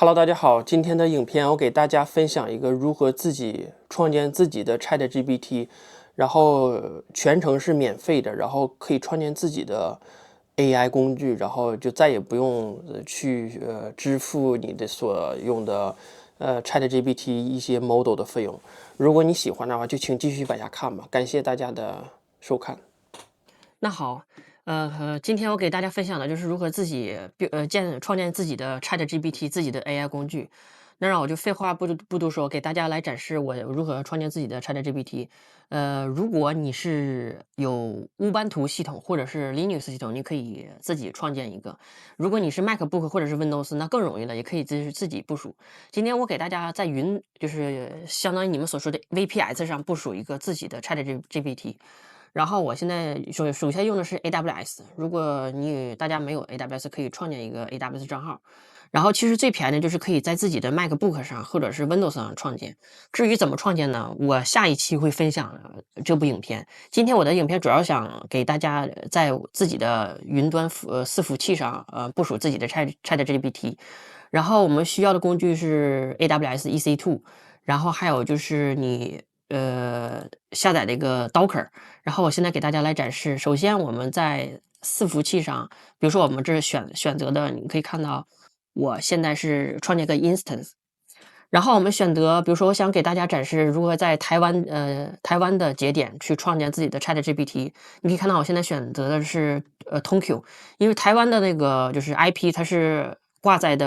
Hello，大家好，今天的影片我给大家分享一个如何自己创建自己的 ChatGPT，然后全程是免费的，然后可以创建自己的 AI 工具，然后就再也不用去支付你的所用的ChatGPT 一些 model 的费用。如果你喜欢的话，就请继续往下看吧。感谢大家的收看。那好，今天我给大家分享的就是如何自己创建自己的 ChatGPT 自己的 AI 工具。那让我就废话不多说，给大家来展示我如何创建自己的 ChatGPT。如果你是有乌班图系统或者是 Linux 系统，你可以自己创建一个；如果你是 MacBook 或者是 Windows，那更容易了，也可以自己部署。今天我给大家在云，就是相当于你们所说的 VPS 上部署一个自己的 ChatGPT。然后我现在首先用的是 AWS，如果大家没有 AWS，可以创建一个 AWS 账号。然后其实最便宜的就是可以在自己的 MacBook 上或者是 Windows 上创建。至于怎么创建呢？我下一期会分享这部影片。今天我的影片主要想给大家在自己的云端伺服器上部署自己的 ChatGPT。然后我们需要的工具是 AWS EC2，然后还有就是你下载的一个 Docker。然后我现在给大家来展示。首先我们在伺服器上，比如说我们这选择的，你可以看到我现在是创建个 instance。然后我们选择，比如说我想给大家展示如何在台湾的节点去创建自己的 ChatGPT。你可以看到我现在选择的是Tokyo，因为台湾的那个就是 IP 它是挂在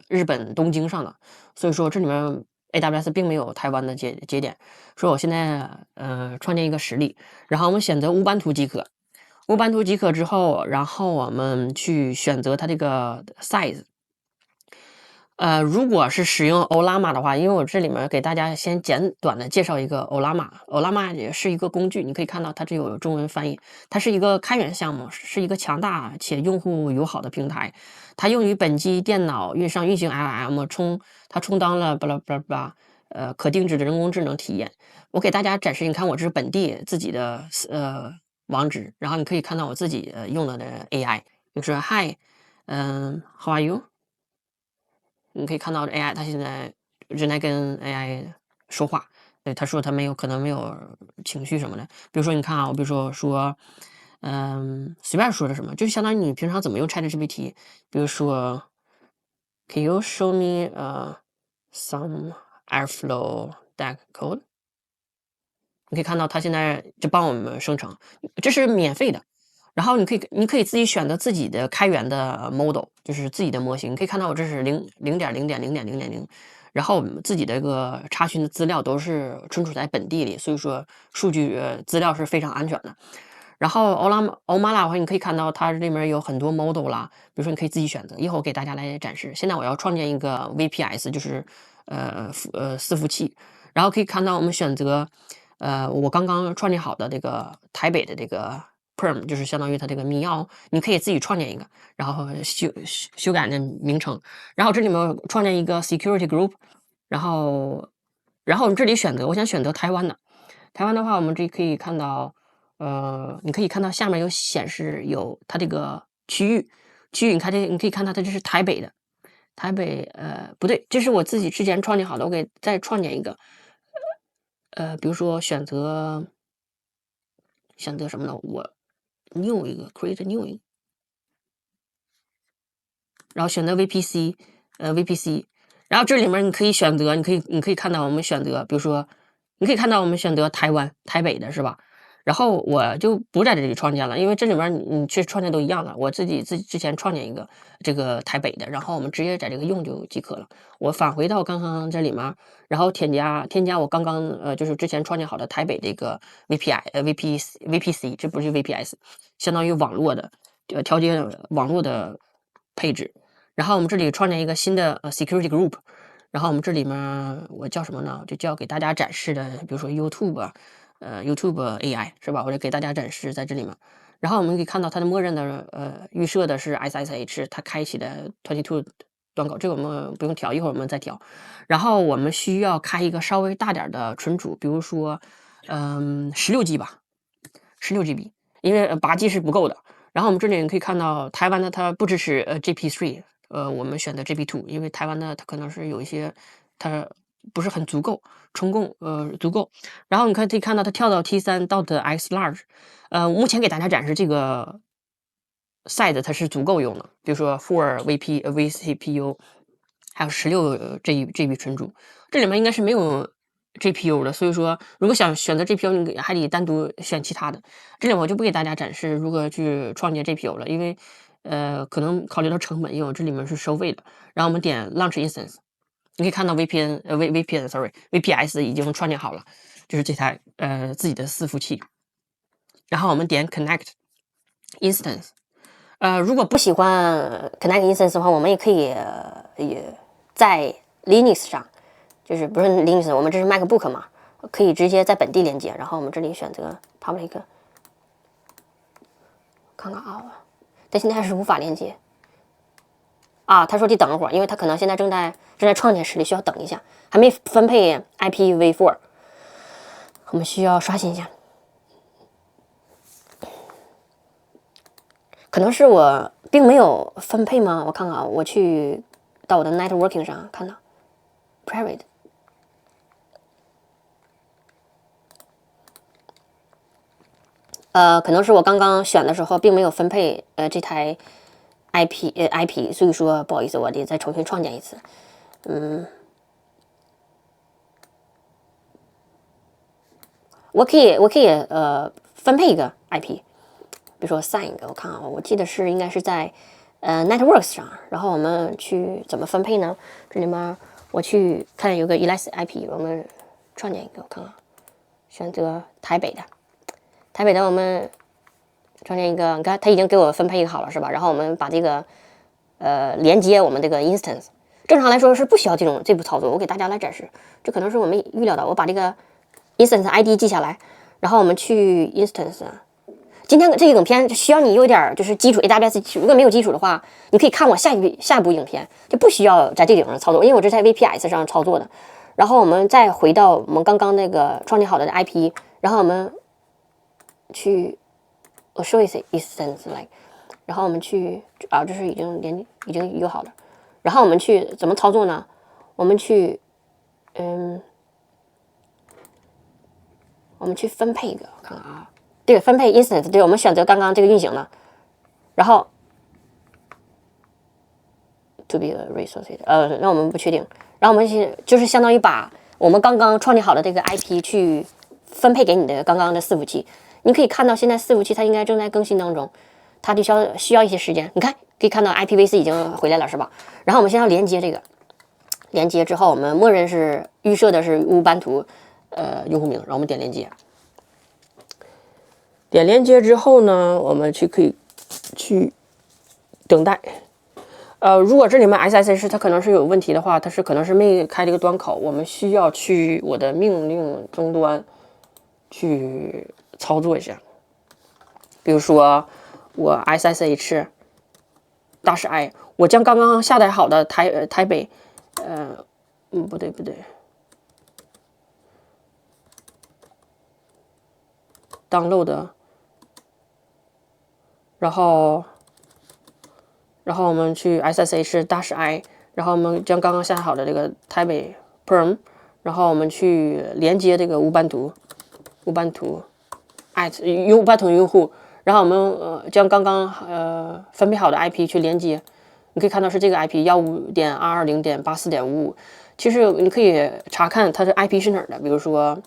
日本东京上的，所以说这里面 AWS 并没有台湾的节点。说我现在创建一个实例，然后我们选择乌班图即可。乌班图即可之后，然后我们去选择它这个 size。如果是使用 Ollama 的话，因为我这里面给大家先简短的介绍一个 Ollama。Ollama 也是一个工具，你可以看到它这有中文翻译。它是一个开源项目，是一个强大且用户友好的平台。它用于本机电脑运行 LLM，它充当了巴拉巴拉巴拉可定制的人工智能体验。我给大家展示，你看我这是本地自己的网址，然后你可以看到我自己用了的 AI，就是 Hi，How are you？你可以看到 AI，它现在正在跟 AI 说话。对，他说他可能没有情绪什么的。比如说，你看啊，我比如说，随便说的什么，就相当于你平常怎么用 ChatGPT。比如说，Can you show me some Airflow deck code？你可以看到它现在就帮我们生成，这是免费的。然后你可以自己选择自己的开源的 model，就是自己的模型。你可以看到我这是0.0.0.0.0，然后我们自己的一个查询的资料都是存储在本地里，所以说数据资料是非常安全的。然后Omala 的话，你可以看到它这边有很多 model 啦，比如说你可以自己选择。一会儿我给大家来展示。现在我要创建一个 VPS，就是伺服器。然后可以看到我们选择我刚刚创建好的这个台北的这个 Perm，就是相当于它这个密钥，你可以自己创建一个，然后修改那名称。然后这里面创建一个 Security Group，然后这里选择，我想选择台湾的。台湾的话，我们这里可以看到，你可以看到下面有显示有它这个区域，你看你可以看到它这是台北的。台北不对，这是我自己之前创建好的，我给再创建一个。比如说选择什么呢？我 new 一个 create new 一个，然后选择 VPC，然后这里面你可以选择，你可以看到我们选择，比如说你可以看到我们选择台湾台北的是吧？然后我就不在这里创建了，因为这里面你去创建都一样的。我自己之前创建一个这个台北的，然后我们直接在这个用就即可了。我返回到刚刚这里面，然后添加我刚刚就是之前创建好的台北这个 VPC，这不是 VPS，相当于网络的调节网络的配置。然后我们这里创建一个新的security group，然后我们这里面我叫什么呢？就叫给大家展示的，比如说 YouTube AI 是吧？我就给大家展示在这里面。然后我们可以看到它的默认的预设的是 SSH，它开启的22端口，这个我们不用调，一会儿我们再调。然后我们需要开一个稍微大点的存储，比如说16G 吧，16GB，因为8G 是不够的。然后我们这里可以看到台湾的它不支持GP3，我们选择 GP2，因为台湾的它可能是有一些它不是很足够，充供足够。然后你可以看到它跳到 T3 到的 X Large，目前给大家展示这个 size 它是足够用的，比如说 4 vCPU，还有16 GB 存储，这里面应该是没有 GPU 的，所以说如果想选择 GPU，你还得单独选其他的。这里我就不给大家展示如何去创建 GPU 了，因为可能考虑到成本，因为我这里面是收费的。然后我们点 Launch Instance，你可以看到 VPS 已经创建好了，就是这台自己的伺服器。然后我们点 Connect Instance，如果不喜欢 Connect Instance 的话，我们也可以也在 Linux 上，就是不是 Linux， 我们这是 MacBook 嘛，可以直接在本地连接。然后我们这里选择 Public， 看看啊，但现在还是无法连接。啊，他说得等一会儿，因为他可能现在正在创建实例，需要等一下，还没分配 IPv4， 我们需要刷新一下。可能是我并没有分配吗？我看看啊，我去到我的 networking 上看到 private， 可能是我刚刚选的时候并没有分配这台 IP， 所以说不好意思，我得再重新创建一次。我可以分配一个 IP， 比如说 assign 一个，我看啊，我记得是应该是在networks 上，然后我们去怎么分配呢？这里面我去看有个 ELS IP， 我们创建一个，我看看，选择台北的，我们创建一个，你看它已经给我分配好了是吧？然后我们把这个连接我们这个 instance， 正常来说是不需要这步操作，我给大家来展示，这可能是我们预料的。我把这个 instance ID 记下来，然后我们去 instance。今天这个影片需要你有点就是基础 AWS 基础，如果没有基础的话，你可以看我下部影片，就不需要在这顶上操作，因为我这是在 VPS 上操作的。然后我们再回到我们刚刚那个创建好的 IP， 然后我们去我说一次 instance like， 然后我们去这是已经有好了，然后我们去怎么操作呢？我们去我们去分配一个，我看看啊，对，分配 instance， 对，我们选择刚刚这个运行的，然后 to be a resource， 那我们不确定，然后我们就是相当于把我们刚刚创建好的这个 IP 去分配给你的刚刚的伺服器。你可以看到现在伺服器它应该正在更新当中，它就需要一些时间。你看可以看到 IPv4 已经回来了是吧？然后我们现在要连接这个，连接之后我们默认是预设的是乌班图用户名，然后我们点连接。点连接之后呢，我们可以去等待。如果这里面 SSH 它可能是有问题的话，它可能是没开这个端口，我们需要去我的命令终端去操作一下。比如说我 SSH -i， 我将刚刚下载好的台北，不对，download， 然后我们去 SSH-i， 然后我们将刚刚下好的这个台北 perm， 然后我们去连接这个乌班图用户，然后我们将刚刚分配好的 IP 去连接。你可以看到是这个 IP 15.220.84.55。其实你可以查看它的 IP 是哪儿的，比如说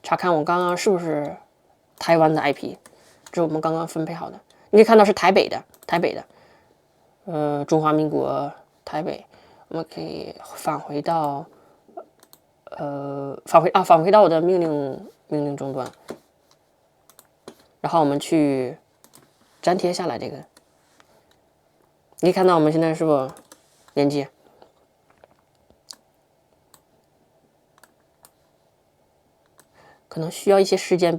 查看我刚刚是不是台湾的 IP， 这是我们刚刚分配好的。你可以看到是台北的。中华民国台北，我们可以返回到我的命令终端，然后我们去粘贴下来这个，你可以看到我们现在是不是连接？可能需要一些时间，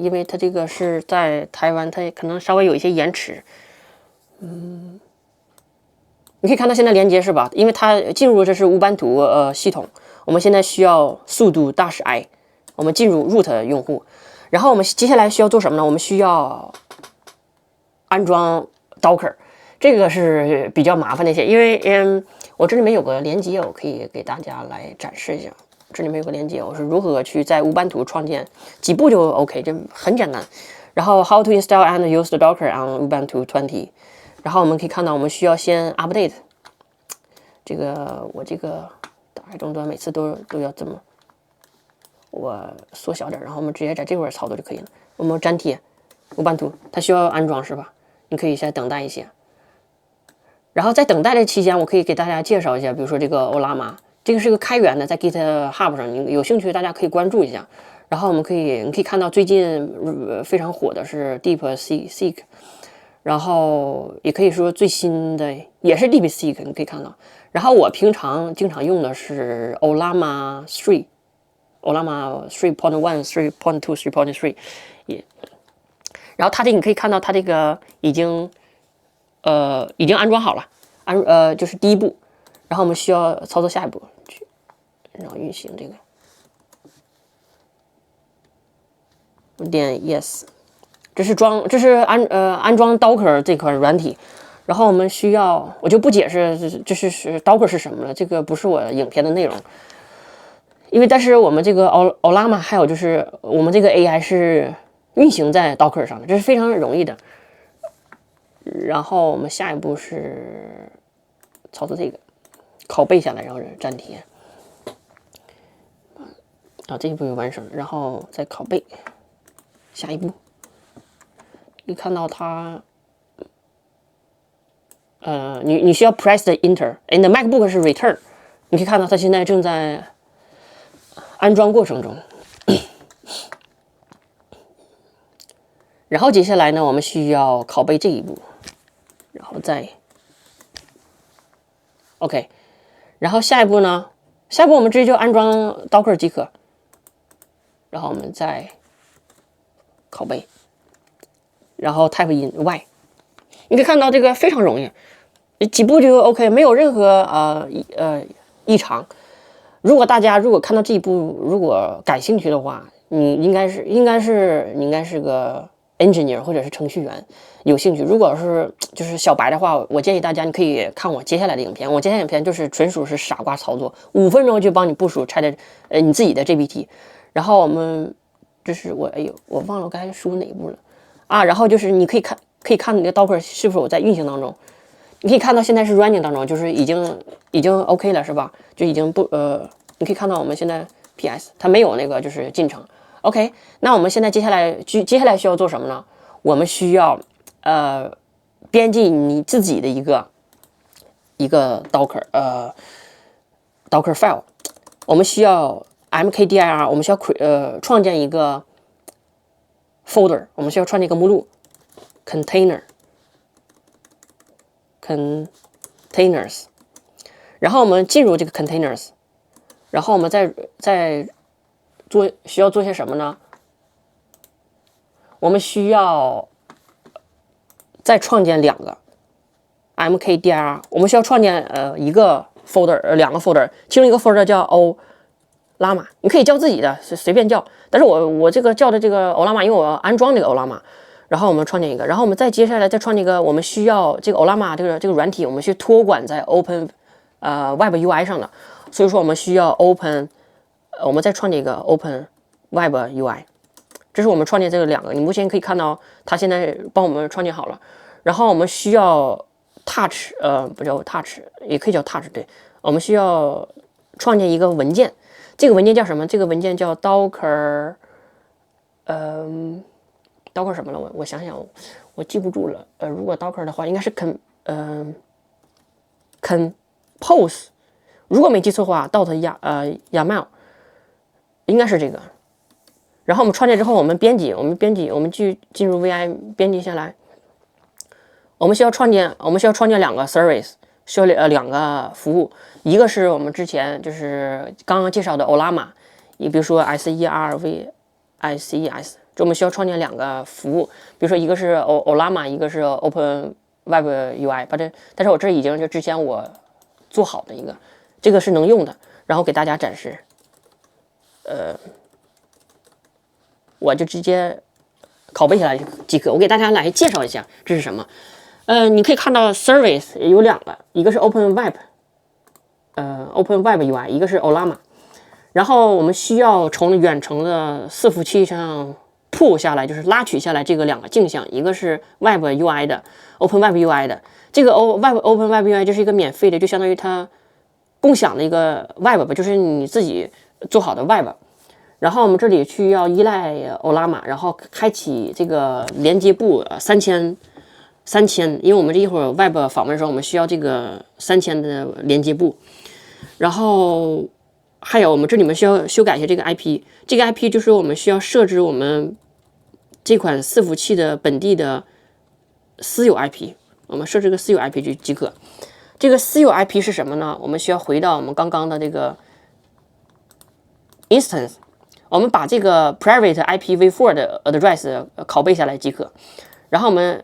因为它这个是在台湾，它也可能稍微有一些延迟。你可以看到现在连接是吧？因为它进入这是乌班图系统，我们现在需要速度-i， 我们进入 root 用户，然后我们接下来需要做什么呢？我们需要安装 Docker。这个是比较麻烦的一些，因为我这里面有个连接，我可以给大家来展示一下。这里面有个连接，我是如何去在乌班图创建，几步就 OK， 这很简单。然后 How to install and use the Docker on Ubuntu 20。然后我们可以看到，我们需要先 update。这个我这个打开终端每次都要这么，我缩小点，然后我们直接在这块操作就可以了。我们粘贴乌班图，它需要安装是吧？你可以先等待一些。然后在等待的期间，我可以给大家介绍一下，比如说这个欧拉玛，这个是个开源的，在 GitHub 上，你有兴趣大家可以关注一下。然后你可以看到最近非常火的是 DeepSeek， 然后也可以说最新的也是 DeepSeek， 你可以看到。然后我平常经常用的是 Ollama 3，Ollama 3.1、3.2、3.3，也。然后你可以看到它这个已经安装好了，就是第一步。然后我们需要操作下一步，然后运行这个。点 yes， 这是安装 Docker 这款软体，然后我们需要，我就不解释这是Docker 是什么了，这个不是我影片的内容，但是我们这个 Ollama 还有就是我们这个 AI 是运行在 Docker 上的，这是非常容易的。然后我们下一步是操作这个拷贝下来，然后粘贴，这一步就完成，然后再拷贝。下一步，你看到它，你需要 press the enter， 你的 MacBook 是 return， 你可以看到它现在正在安装过程中。然后接下来呢，我们需要拷贝这一步，然后再 OK， 然后下一步呢，我们直接就安装 Docker 即可，然后我们再拷贝，然后 type in y， 你可以看到这个非常容易，几步就 OK， 没有任何异常。如果大家看到这一步，如果感兴趣的话，你应该是个 engineer 或者是程序员，有兴趣。如果是就是小白的话，我建议大家你可以看我接下来的影片。我接下来影片就是纯属是傻瓜操作，5分钟就帮你部署你自己的 GPT。然后我们就是我忘了我刚才说哪一步了啊。然后就是你可以看你的 Docker 是否在运行当中。你可以看到现在是 running 当中，就是已经 OK 了是吧？就已经你可以看到我们现在 PS 它没有那个就是进程。OK， 那我们现在接下来需要做什么呢？我们需要编辑你自己的一个 Docker file， 我们需要 mkdir， 我们需要创建一个 folder， 我们需要创建一个目录 containers， 然后我们进入这个 containers， 然后我们再需要做些什么呢？我们需要再创建2个 mkdir， 我们需要创建一个 folder， 2个 folder， 其中一个 folder 叫 Ollama， 你可以叫自己的，随便叫。但是我这个叫的这个 Ollama， 因为我要安装这个 Ollama， 然后我们创建一个，然后我们接下来再创建一个，我们需要这个 Ollama 这个软体，我们去托管在 Open Web UI 上的，所以说我们需要我们再创建一个 Open Web UI， 这是我们创建这个2个。你目前可以看到它现在帮我们创建好了。然后我们需要 Touch， 不叫 Touch， 也可以叫 Touch， 对，我们需要创建一个文件。这个文件叫什么？这个文件叫 Docker， Docker 什么了？我想想，我记不住了。如果 Docker 的话，应该是Compose， 如果没记错的话 ，YAML 应该是这个。然后我们创建之后，我们编辑，我们进入 VI 编辑下来。我们需要创建2个 service， 需要2个服务，一个是我们之前就是刚刚介绍的 Ollama， 你比如说 SERVICES， 这我们需要创建2个服务，比如说一个是 Ollama， 一个是 Open Web UI， 但是我这已经就之前我做好的一个，这个是能用的，然后给大家展示，我就直接拷贝下来即可。我给大家来介绍一下这是什么。你可以看到 service 有两个，一个是 Open Web UI， 一个是 Ollama。然后我们需要从远程的伺服器上 pull 下来，就是拉取下来这个两个镜像，一个是 Web UI 的 Open Web UI 的，这个 Open Web UI 就是一个免费的，就相当于它共享的一个 Web 吧，就是你自己做好的 Web。然后我们这里需要依赖 Ollama， 然后开启这个连接部3000，因为我们这一会儿 Web 访问的时候，我们需要这个3000的连接部。然后还有我们这里面需要修改一下这个 IP， 这个 IP 就是我们需要设置我们这款伺服器的本地的私有 IP， 我们设置个私有 IP 即可。这个私有 IP 是什么呢？我们需要回到我们刚刚的这个 instance， 我们把这个 private IPv4 的 address 拷贝下来即可。然后我们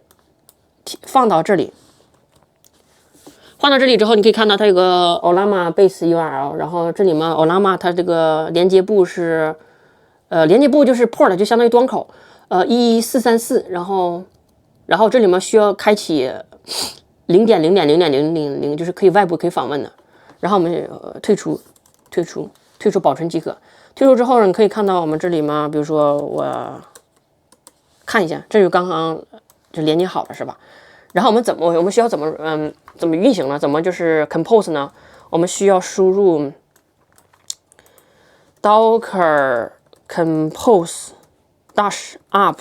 放到这里。放到这里之后，你可以看到它有个 Ollama base URL， 然后这里面 Ollama 它这个连接部是，连接部就是 port， 就相当于端口，11434，然后这里面需要开启0.0.0.000，就是可以外部可以访问的。然后我们退出保存即可。退出之后呢，你可以看到我们这里面，比如说我看一下，这就刚刚就连接好了，是吧？然后我们需要怎么运行呢？怎么就是 compose 呢？我们需要输入 docker compose dash up，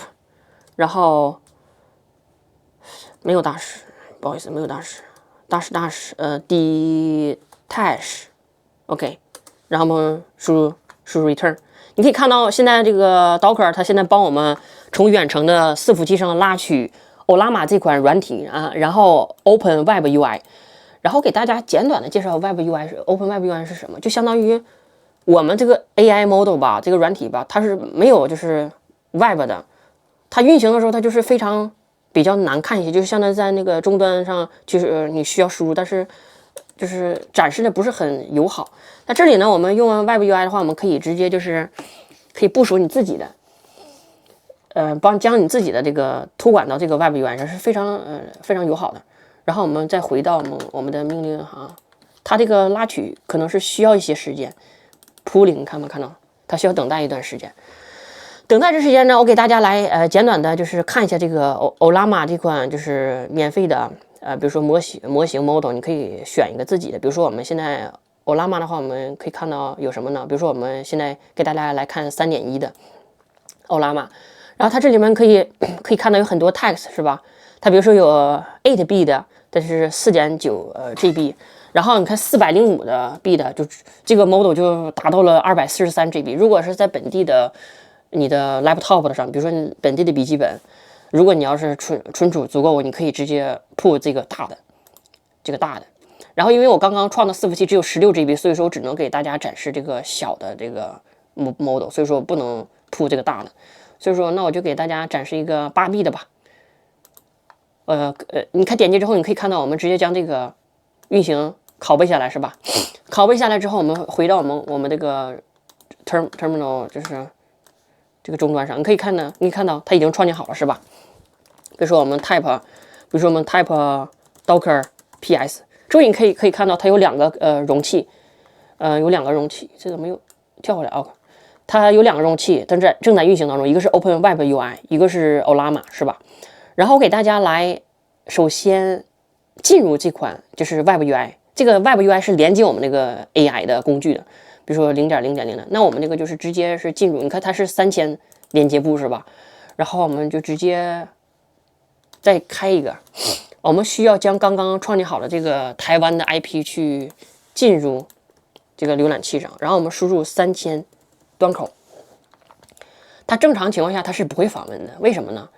然后没有 dash， 不好意思，没有 dash detach OK， 然后我们输入 return。你可以看到现在这个 docker 它现在帮我们从远程的伺服器上拉取Ollama 这款软体啊，然后 Open Web UI， 然后给大家简短的介绍 Web UI Open Web UI 是什么，就相当于我们这个 AI model 吧，这个软体吧，它是没有就是 Web 的，它运行的时候它就是比较难看一些，就是相当于在那个终端上，就是你需要输入，但是就是展示的不是很友好。那这里呢，我们用 Web UI 的话，我们可以直接就是可以部署你自己的。将你自己的这个托管到这个 Web UI 上是非常友好的。然后我们再回到我们的命令哈，它这个拉取可能是需要一些时间 ，pooling 看到，它需要等待一段时间。等待这时间呢，我给大家来简短的就是看一下这个 Ollama 这款就是免费的比如说模型 model， 你可以选一个自己的。比如说我们现在 Ollama 的话，我们可以看到有什么呢？比如说我们现在给大家来看3.1的 Ollama。然后它这里面可以看到有很多 text 是吧？它比如说有 8B 的，但是4.9 GB， 然后你看405的 B 的，就这个 model 就达到了243 GB。如果是在本地的你的 laptop 上，比如说你本地的笔记本，如果你要是存储足够，你可以直接 pull 这个大的。然后因为我刚刚创的伺服器只有16 GB， 所以说我只能给大家展示这个小的这个 model， 所以说我不能 pull 这个大的。所以说，那我就给大家展示一个8B 的吧。你看点击之后，你可以看到我们直接将这个运行拷贝下来，是吧？拷贝下来之后，我们回到我们这个 terminal， 就是这个终端上，你可以看到它已经创建好了，是吧？比如说我们 type docker ps， 这里你可以看到它有两个容器，这个没有跳回来哦。它有两个容器正在运行当中，一个是 Open Web UI， 一个是 Ollama， 是吧？然后我给大家来首先进入这款就是 Web UI， 这个 Web UI 是连接我们那个 AI 的工具的，比如说 0.0.0 的，那我们这个就是直接是进入，你看它是3000连接部是吧？然后我们就直接再开一个，我们需要将刚刚创建好的这个台湾的 IP 去进入这个浏览器上，然后我们输入3000。端口，它正常情况下它是不会访问的，为什么呢？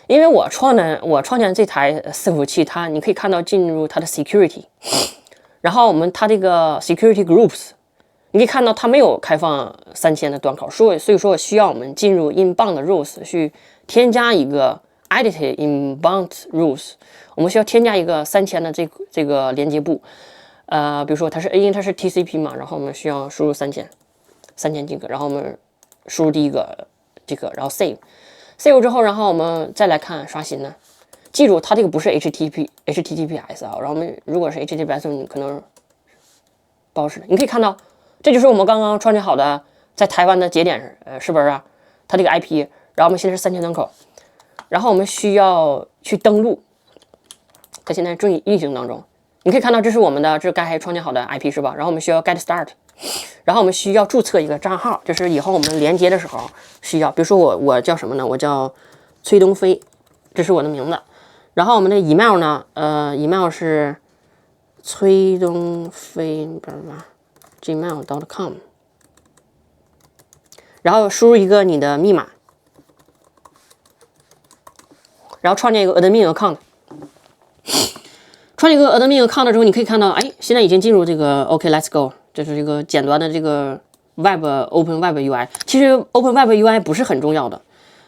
因为我创建这台伺服器，你可以看到进入它的 security， 然后它这个 security groups， 你可以看到它没有开放3000的端口，所以说我需要我们进入 inbound rules 去添加一个 edit inbound rules， 我们需要添加一个3000的这个连接部，比如说因为它是 TCP 嘛，然后我们需要输入3000这个，然后我们输入第一个这个，然后 save 之后，然后我们再来看刷新呢，记住它这个不是 HTTPS 啊，然后我们如果是 HTTPS， 你可能不好使。你可以看到，这就是我们刚刚创建好的在台湾的节点，是不是啊？它这个 IP，然后我们现在是3000端口，然后我们需要去登录，它现在正运行当中。你可以看到，这是我们的这刚才创建好的 IP 是吧？然后我们需要 get start， 然后我们需要注册一个账号，就是以后我们连接的时候需要，比如说我叫什么呢？我叫崔东飞，这是我的名字。然后我们的 email 呢，email 是崔东飞，gmail.com， 然后输入一个你的密码，然后创建一个 admin account。创建一个 admin account 之后，你可以看到，哎，现在已经进入这个 OK，Let's go， 这是一个简单的这个 Open Web UI。其实 Open Web UI 不是很重要的，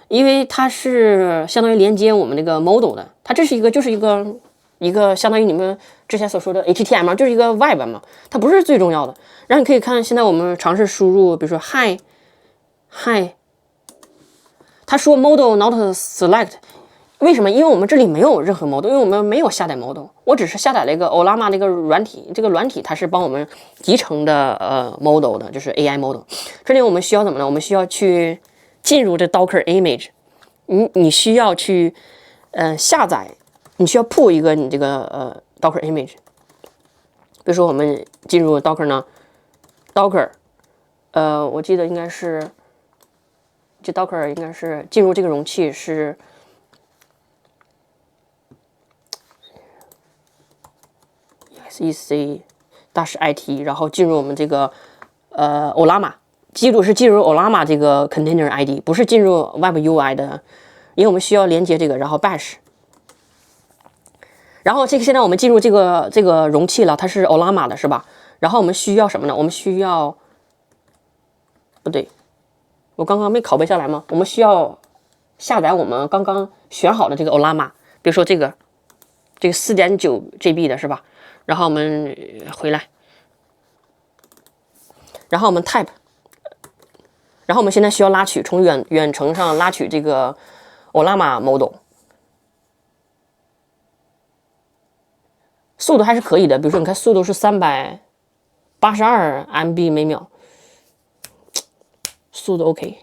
因为它是相当于连接我们这个 model 的，它这是就是一个相当于你们之前所说的 HTML， 就是一个 Web 嘛，它不是最重要的。然后你可以看，现在我们尝试输入，比如说 Hi， 它说 model not select。为什么？因为我们这里没有任何 model， 因为我们没有下载 model， 我只是下载了一个 Ollama 的一个软体，这个软体它是帮我们集成的model 的，就是 AI model。这里我们需要怎么呢？我们需要去进入这 Docker image， 你需要去下载，你需要 pull 一个你这个Docker image。比如说我们进入 Docker 呢 ，Docker， 我记得应该是这 Docker 应该是进入这个容器是。EC-IT， 然后进入我们这个Ollama， 记住是进入 Ollama 这个 container ID， 不是进入 Web UI 的，因为我们需要连接这个，然后 bash， 然后现在我们进入这个容器了，它是 Ollama 的是吧？然后我们需要什么呢？我们需要不对，我刚刚没拷贝下来吗？我们需要下载我们刚刚选好的这个 Ollama， 比如说这个 4.9 GB 的是吧？然后我们回来，然后我们 type， 然后我们现在需要拉取，从远程上拉取这个 Ollama model， 速度还是可以的。比如说，你看速度是382 MB 每秒，速度 OK。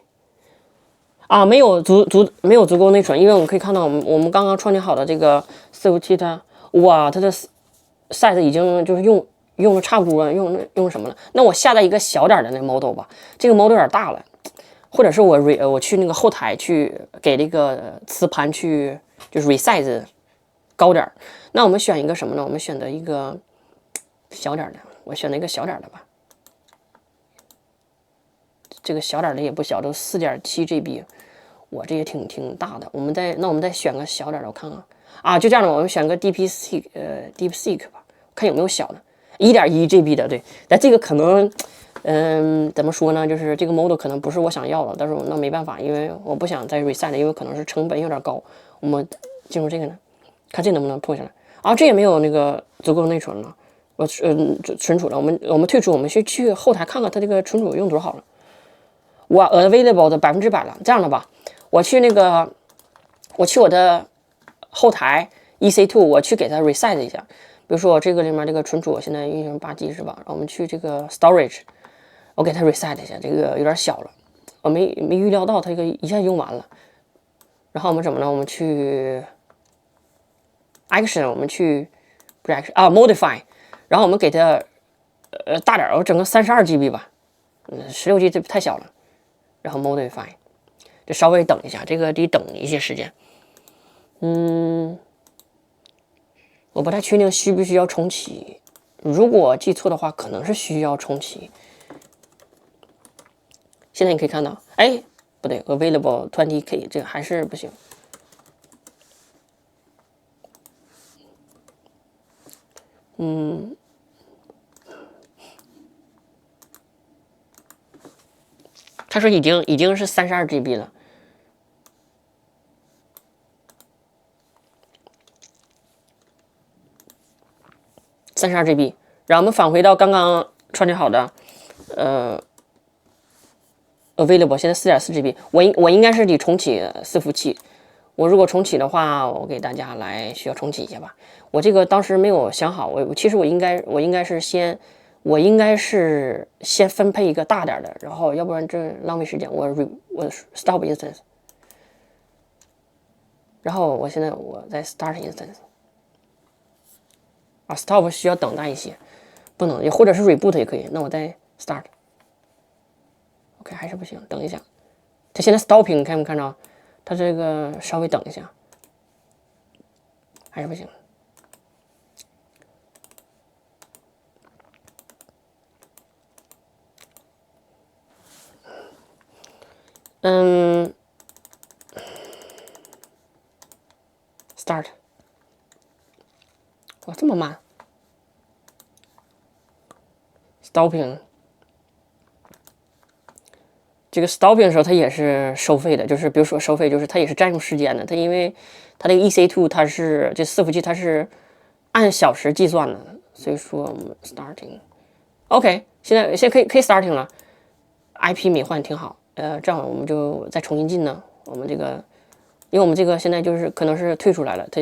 啊，没有足够内存，因为我们可以看到我们刚刚创建好的这个伺服器它，哇，它的size 已经就是用的差不多了，用什么了？那我下载一个小点的那 model 吧，这个 model 有点大了，或者是我去那个后台去给这个磁盘去就是 resize 高点。那我们选一个什么呢？我们选择一个小点的，我选择一个小点的吧。这个小点的也不小，都4.7 GB， 我这也挺大的。我们再选个小点的，我看看啊，就这样的，我们选个 DeepSeek 吧，看有没有小的，1.1 GB 的，对。但这个可能，怎么说呢？就是这个 model 可能不是我想要的，但是那没办法，因为我不想再 reset， 因为可能是成本有点高。我们进入这个呢，看这能不能破下来啊？这也没有那个足够内存了，我存储了。我们退出，我们去后台看看它这个存储用多好了。我 available 的100%了，这样的吧，我去我的后台 EC2， 我去给它 reset 一下。比如说我这个里面这个存储现在运行8G 是吧？然后我们去这个 storage， 我给它 reset 一下，这个有点小了，我没预料到它这个一下用完了。然后我们怎么呢？我们去 action， 我们去不是 action 啊 modify， 然后我们给它大点，我整个32 GB 吧，16 G 这太小了。然后 modify， 就稍微等一下，这个得等一些时间。我不太确定需不需要重启，如果记错的话，可能是需要重启。现在你可以看到，哎，不对 ，available 20K 这个还是不行。他说已经是32 GB 了。32 GB， 然后我们返回到刚刚创建好的available， 现在4.4 GB， 我应该是得重启伺服器，我如果重启的话，我给大家来需要重启一下吧。我这个当时没有想好，其实我应该是先分配一个大点的，然后要不然这浪费时间。我 stop instance， 然后我现在在 start instance， 啊 stop 需要等待一些，不能或者是 reboot 也可以。那我再 start，OK 还是不行，等一下，它现在 stopping， 看没看着？它这个稍微等一下，还是不行。start， 哇，这么慢 ，stopping。这个 stopping 的时候，它也是收费的，就是比如说收费，就是它也是占用时间的。它因为它这个 EC2 它是这伺服器它是按小时计算的，所以说我们 starting，OK， 现在可以 starting 了 ，IP 没换挺好。这样我们就再重新进呢。我们这个，因为我们这个现在就是可能是退出来了，它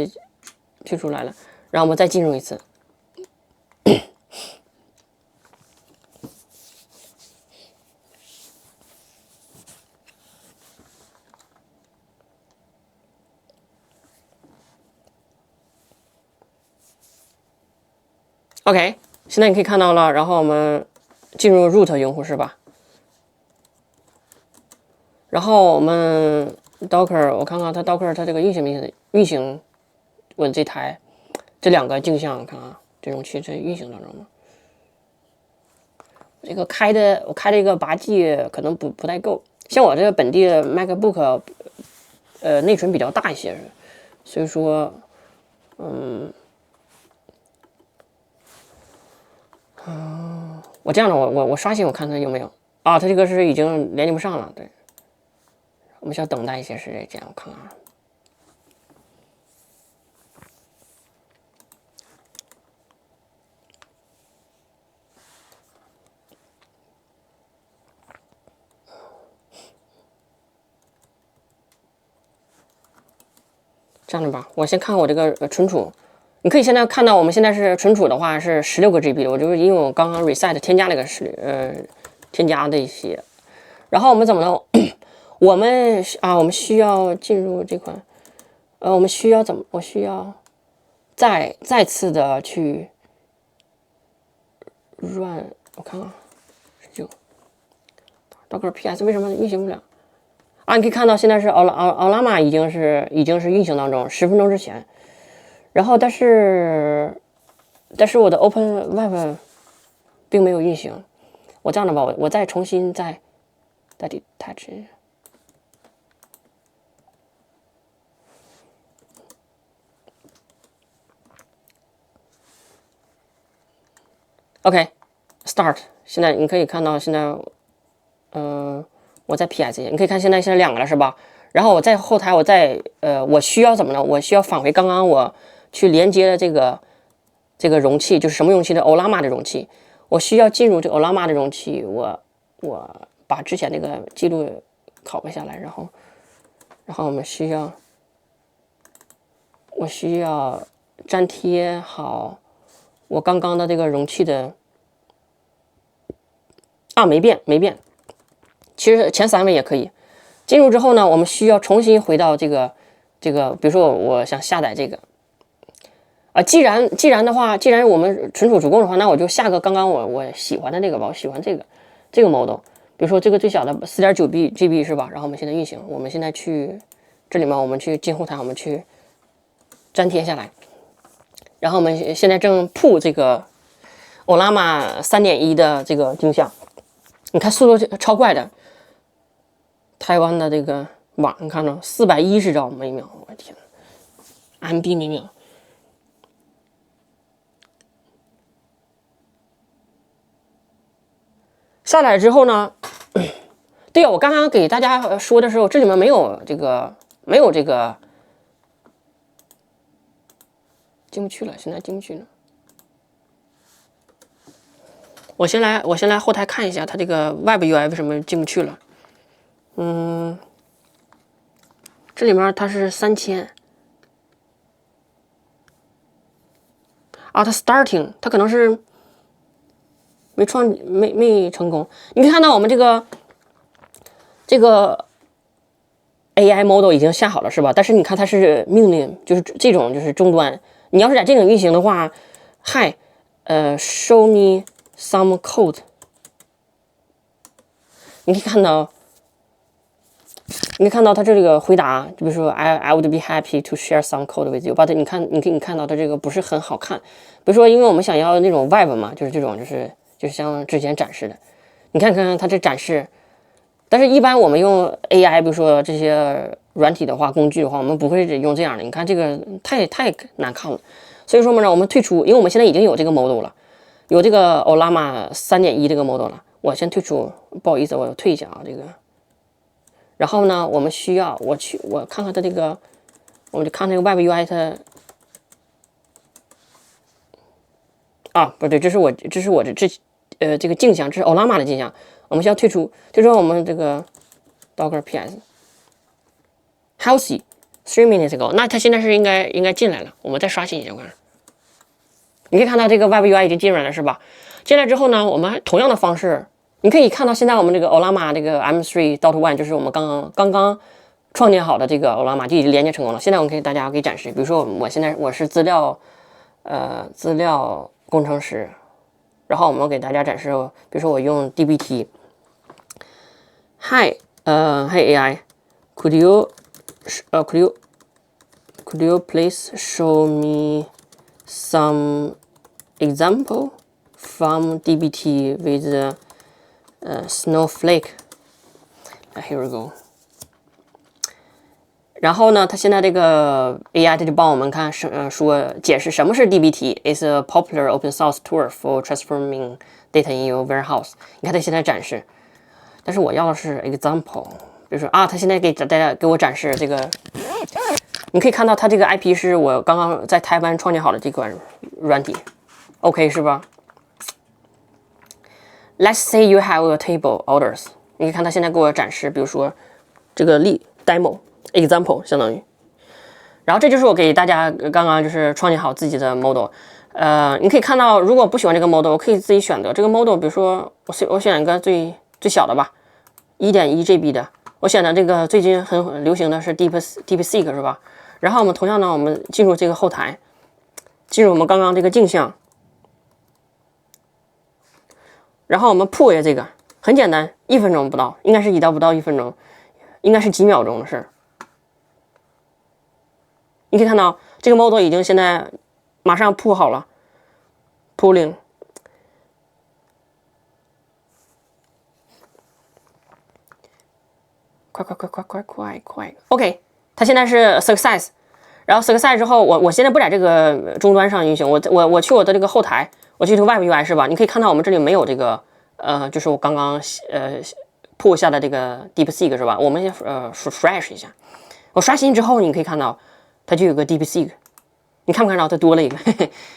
退出来了，然后我们再进入一次。OK， 现在你可以看到了，然后我们进入 root 用户是吧？然后我们 Docker， 我看看它 Docker 它这个运行，我这台这两个镜像，看啊，这容器在运行当中吗？这个我开的一个8G 可能不太够，像我这个本地的 MacBook， 内存比较大一些，所以说，我这样的，我刷新，我看它有没有啊？它这个是已经连接不上了，对，我们需要等待一些时间，我看看啊。这样的吧，我先看看我这个存储。你可以现在看到，我们现在是存储的话是16个 GB 的，我就是因为我刚刚 reset 添加了个添加的一些。然后我们怎么了？我们需要进入这款，我们需要我需要再次的去 run， 我看看19 Docker PS 为什么运行不了？啊，你可以看到现在是奥拉玛已经是运行当中，10分钟之前。然后但是我的 Open Web 并没有运行。我这样的吧，我再重新再 detach。OK，start。现在你可以看到现在，我在 PS， 你可以看现在2个了是吧？然后我在后台，我需要怎么呢？我需要返回刚刚我去连接的这个容器，就是什么容器的欧拉玛的容器。我需要进入这欧拉玛的容器，我把之前那个记录拷贝下来，然后我需要粘贴好我刚刚的这个容器的没变。其实前3位也可以。进入之后呢，我们需要重新回到这个，比如说我想下载这个，既然我们存储足够的话，那我就下个刚刚我喜欢的那个吧，我喜欢这个 model， 比如说这个最小的4.9 GB 是吧？然后我们现在运行，我们现在去这里面，我们去进后台，我们去粘贴下来，然后我们现在正铺这个欧拉玛3.1的这个镜像，你看速度超快的。台湾的这个网，你看着410兆每秒，我的天 ，MB 每秒。下来之后呢，对啊，我刚刚给大家说的时候，这里面没有这个进不去了，现在进不去了。我先来后台看一下，它这个 Web UI 为什么进不去了？这里面它是3000啊，它 starting 它可能是没成功。你可以看到我们这个 AI model 已经下好了是吧？但是你看它是命令，就是这种就是终端。你要是在这种运行的话 ，Hi， show me some code， 你可以看到。你可以看到它这个回答，就比如说 I would be happy to share some code with you，but 你看到它这个不是很好看。比如说，因为我们想要那种 web 嘛，就是这种就是像之前展示的，你看它这展示。但是，一般我们用 AI， 比如说这些软体的话，工具的话，我们不会用这样的。你看这个太难看了，所以说呢，我们退出，因为我们现在已经有这个 model 了，有这个 Ollama 3.1这个 model 了。我先退出，不好意思，我退一下啊，这个。然后呢，我们需要我看看它这个，我就看这个 Web UI 它啊，不对，这是我的这个镜像，这是 Ollama 的镜像。我们需要退出，就说我们这个 Docker PS Healthy 3 minutes ago， 那它现在是应该进来了。我们再刷新一下，看，你可以看到这个 Web UI 已经进来了，是吧？进来之后呢，我们同样的方式。你可以看到，现在我们这个 Ollama 这个 M3.1 就是我们刚刚创建好的这个 Ollama 就已经连接成功了。现在我们给大家展示，比如说我是资料工程师，然后我们给大家展示，比如说我用 DBT。Hi AI， could you please show me some example from DBT with Snowflake， here we go。然后呢，它现在这个 AI 它就帮我们看解释什么是 DBT。It's a popular open source tool for transforming data in your warehouse。你看它现在展示，但是我要的是 example。比如说啊，它现在给大家给我展示这个，你可以看到它这个 IP 是我刚刚在台湾创建好的这款软体 ，OK 是吧？Let's say you have a table orders， 你可以看它现在给我展示，比如说这个demo example 相当于，然后这就是我给大家刚刚就是创建好自己的 model。你可以看到，如果不喜欢这个 model， 我可以自己选择这个 model， 比如说我选一个最小的吧，1.1 GB 的。我选的这个最近很流行的是 DeepSeek 是吧？然后我们同样呢，我们进入这个后台，进入我们刚刚这个镜像。然后我们 pull 一下这个，很简单，1分钟不到，应该是不到1分钟，应该是几秒钟的事儿。你可以看到这个 model 已经现在马上 pull 好了 ，pulling， 快 ，OK， 它现在是 success， 然后 success 之后，我现在不在这个终端上运行，我去我的这个后台。我去这个 Web UI 是吧？你可以看到我们这里没有这个就是我刚刚pull 下的这个 DeepSeek 是吧？我们先refresh 一下。我刷新之后，你可以看到它就有个 DeepSeek， 你看不看到它多了一个？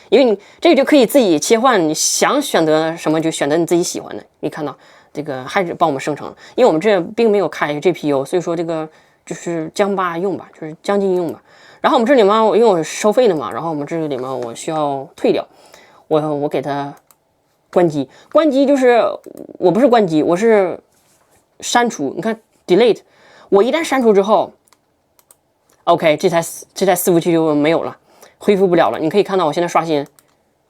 因为你这个就可以自己切换，你想选择什么就选择你自己喜欢的。你看到这个还是帮我们生成，因为我们这并没有开 GPU， 所以说这个就是将吧用吧，就是将进用吧。然后我们这里面因为我是收费的嘛，然后我们这里面我需要退掉。我给它关机，关机就是我不是关机，我是删除。你看 delete， 我一旦删除之后 ，OK， 这台伺服器就没有了，恢复不了了。你可以看到我现在刷新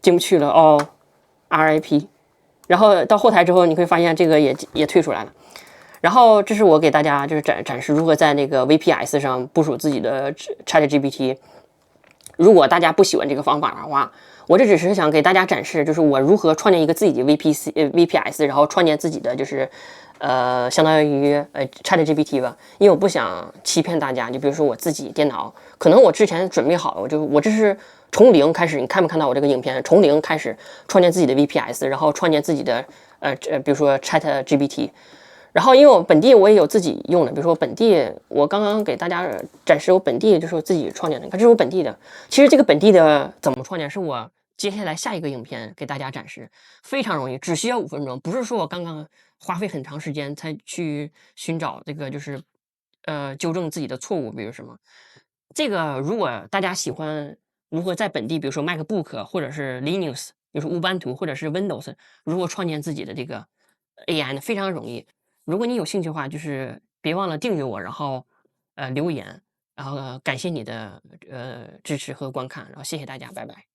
进不去了哦 ，RIP。然后到后台之后，你会发现这个也退出来了。然后这是我给大家就是展示如何在那个 VPS 上部署自己的 ChatGPT。如果大家不喜欢这个方法的话，我这只是想给大家展示，就是我如何创建一个自己的 VPS， 然后创建自己的就是相当于ChatGPT 吧，因为我不想欺骗大家。就比如说我自己电脑，可能我之前准备好了，我这是从零开始，你看没看到我这个影片？从零开始创建自己的 VPS， 然后创建自己的比如说 ChatGPT。然后因为我本地我也有自己用的，比如说本地我刚刚给大家展示我本地就是我自己创建的，你看这是我本地的。其实这个本地的怎么创建是我接下来下一个影片给大家展示，非常容易，只需要5分钟，不是说我刚刚花费很长时间才去寻找这个就是纠正自己的错误，比如什么。这个如果大家喜欢如何在本地，比如说 MacBook 或者是 Linux，比如说乌班图或者是 Windows，如何创建自己的这个 AI 呢？非常容易。如果你有兴趣的话，就是别忘了订阅我，然后留言，然后感谢你的支持和观看，然后谢谢大家，拜拜。